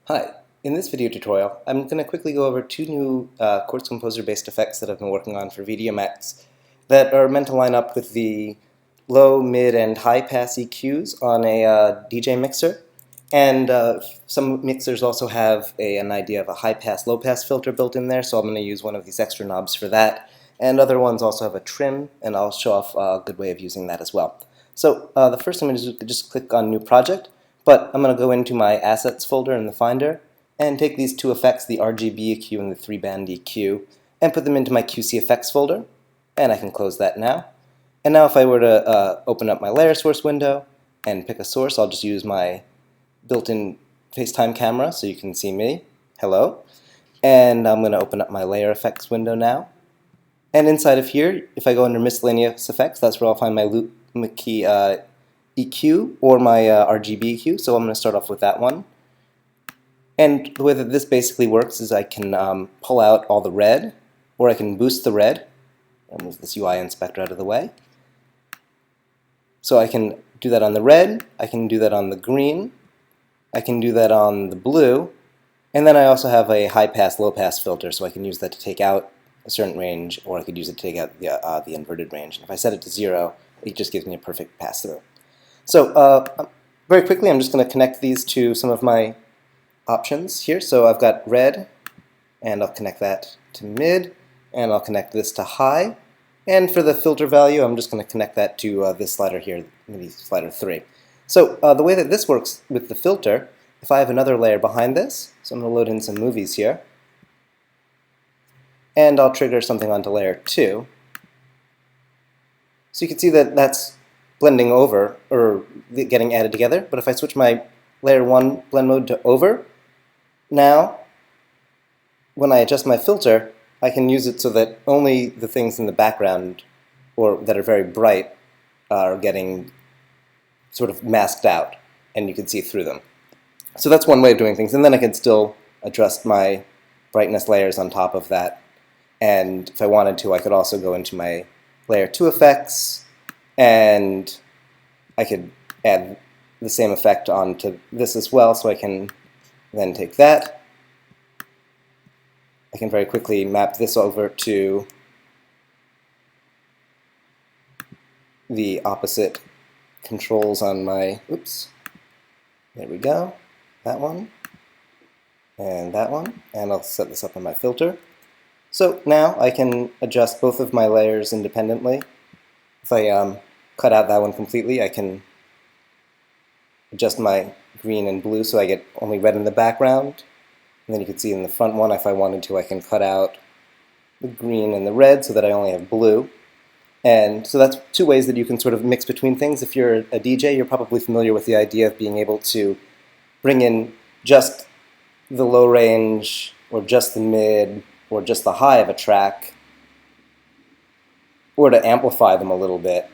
Hi, in this video tutorial I'm going to quickly go over two new Quartz Composer based effects that I've been working on for VDMX that are meant to line up with the low, mid, and high pass EQs on a DJ mixer. And some mixers also have an idea of a high pass, low pass filter built in there, so I'm going to use one of these extra knobs for that. And other ones also have a trim, and I'll show off a good way of using that as well. So the first thing I'm going to do is just click on New Project. But I'm going to go into my Assets folder in the Finder and take these two effects, the RGB EQ and the 3-band EQ, and put them into my QC Effects folder. And I can close that now. And now if I were to open up my layer source window and pick a source, I'll just use my built-in FaceTime camera so you can see me. Hello. And I'm going to open up my layer effects window now. And inside of here, if I go under miscellaneous effects, that's where I'll find my loop key EQ or my RGB EQ, so I'm going to start off with that one. And the way that this basically works is I can pull out all the red, or I can boost the red. I'll move this UI inspector out of the way. So I can do that on the red, I can do that on the green, I can do that on the blue, and then I also have a high pass, low pass filter, so I can use that to take out a certain range, or I could use it to take out the inverted range. And if I set it to 0, it just gives me a perfect pass through. So very quickly, I'm just going to connect these to some of my options here. So I've got red, and I'll connect that to mid, and I'll connect this to high. And for the filter value, I'm just going to connect that to this slider here, maybe slider 3. So the way that this works with the filter, if I have another layer behind this, so I'm going to load in some movies here, and I'll trigger something onto layer 2. So you can see that that's blending over, or getting added together. But if I switch my layer 1 blend mode to over, now when I adjust my filter, I can use it so that only the things in the background, or that are very bright, are getting sort of masked out, and you can see through them. So that's one way of doing things, and then I can still adjust my brightness layers on top of that. And if I wanted to, I could also go into my layer 2 effects, and I could add the same effect onto this as well, so I can then take that. I can very quickly map this over to the opposite controls on my, oops, there we go, that one, and that one, and I'll set this up on my filter. So now I can adjust both of my layers independently. If I cut out that one completely, I can adjust my green and blue so I get only red in the background. And then you can see in the front one, if I wanted to, I can cut out the green and the red so that I only have blue. And so that's two ways that you can sort of mix between things. If you're a DJ, you're probably familiar with the idea of being able to bring in just the low range, or just the mid, or just the high of a track, or to amplify them a little bit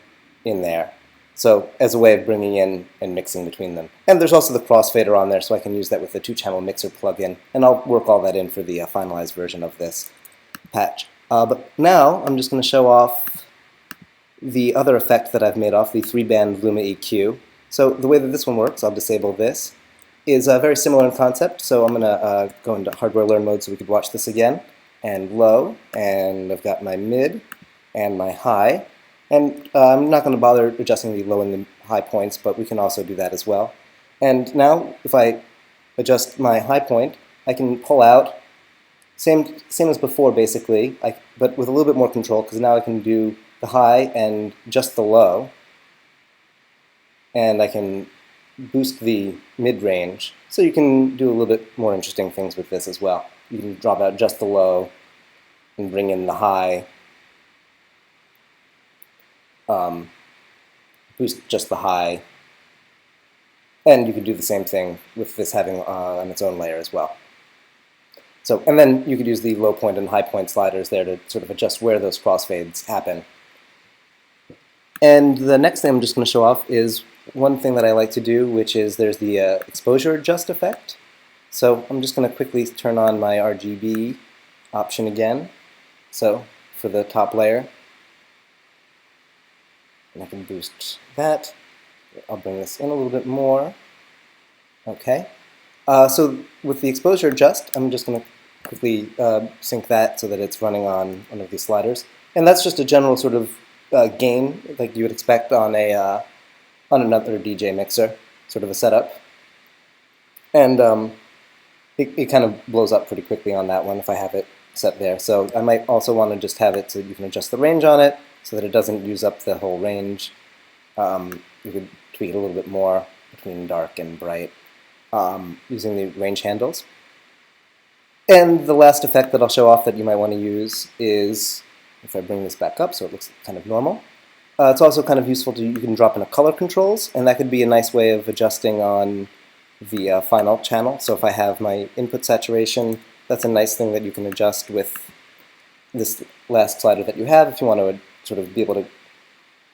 in there. So as a way of bringing in and mixing between them. And there's also the crossfader on there, so I can use that with the 2-channel mixer plugin, and I'll work all that in for the finalized version of this patch. But now I'm just going to show off the other effect that I've made off the 3-band Luma EQ. So the way that this one works, I'll disable this, is very similar in concept. So I'm going to go into hardware learn mode so we could watch this again, and low, and I've got my mid and my high. And I'm not going to bother adjusting the low and the high points, but we can also do that as well. And now if I adjust my high point, I can pull out, same as before basically, but with a little bit more control, because now I can do the high and just the low. And I can boost the mid-range. So you can do a little bit more interesting things with this as well. You can drop out just the low and bring in the high. Boost just the high, and you can do the same thing with this having on its own layer as well. So, and then you could use the low point and high point sliders there to sort of adjust where those crossfades happen. And the next thing I'm just going to show off is one thing that I like to do, which is there's the exposure adjust effect. So I'm just going to quickly turn on my RGB option again. So for the top layer, and I can boost that. I'll bring this in a little bit more. Okay. So with the exposure adjust, I'm just going to quickly sync that so that it's running on one of these sliders. And that's just a general sort of gain like you would expect on on another DJ mixer, sort of a setup. And it kind of blows up pretty quickly on that one if I have it set there. So I might also want to just have it so you can adjust the range on it so that it doesn't use up the whole range. You could tweak it a little bit more between dark and bright using the range handles. And the last effect that I'll show off that you might want to use is, if I bring this back up so it looks kind of normal, it's also kind of useful to, you can drop in a color controls, and that could be a nice way of adjusting on the final channel. So if I have my input saturation, that's a nice thing that you can adjust with this last slider that you have if you want to sort of be able to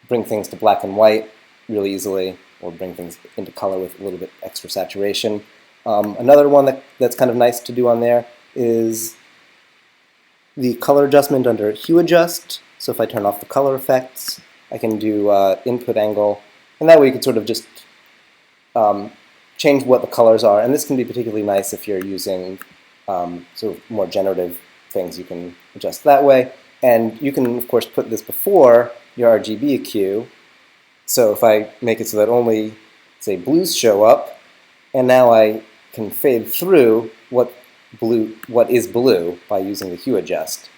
bring things to black and white really easily, or bring things into color with a little bit extra saturation. Another one that's kind of nice to do on there is the color adjustment under hue adjust. So if I turn off the color effects, I can do input angle, and that way you can sort of just change what the colors are. And this can be particularly nice if you're using sort of more generative things. You can adjust that way, and you can of course put this before your RGB EQ. So if I make it so that only, say, blues show up, and now I can fade through what is blue by using the hue adjust.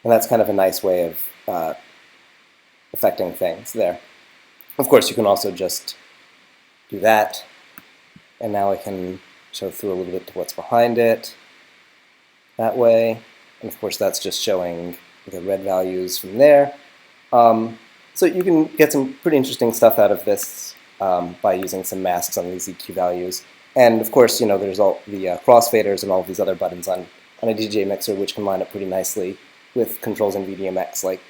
And that's kind of a nice way of affecting things there. Of course, you can also just do that, and now I can show through a little bit to what's behind it that way. And of course, that's just showing the red values from there. So you can get some pretty interesting stuff out of this by using some masks on these EQ values. And of course, you know, there's all the crossfaders and all of these other buttons on a DJ mixer, which can line up pretty nicely with controls in VDMX, like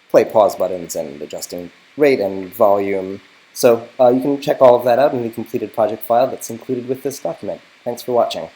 play pause buttons and adjusting rate and volume. So you can check all of that out in the completed project file that's included with this document. Thanks for watching.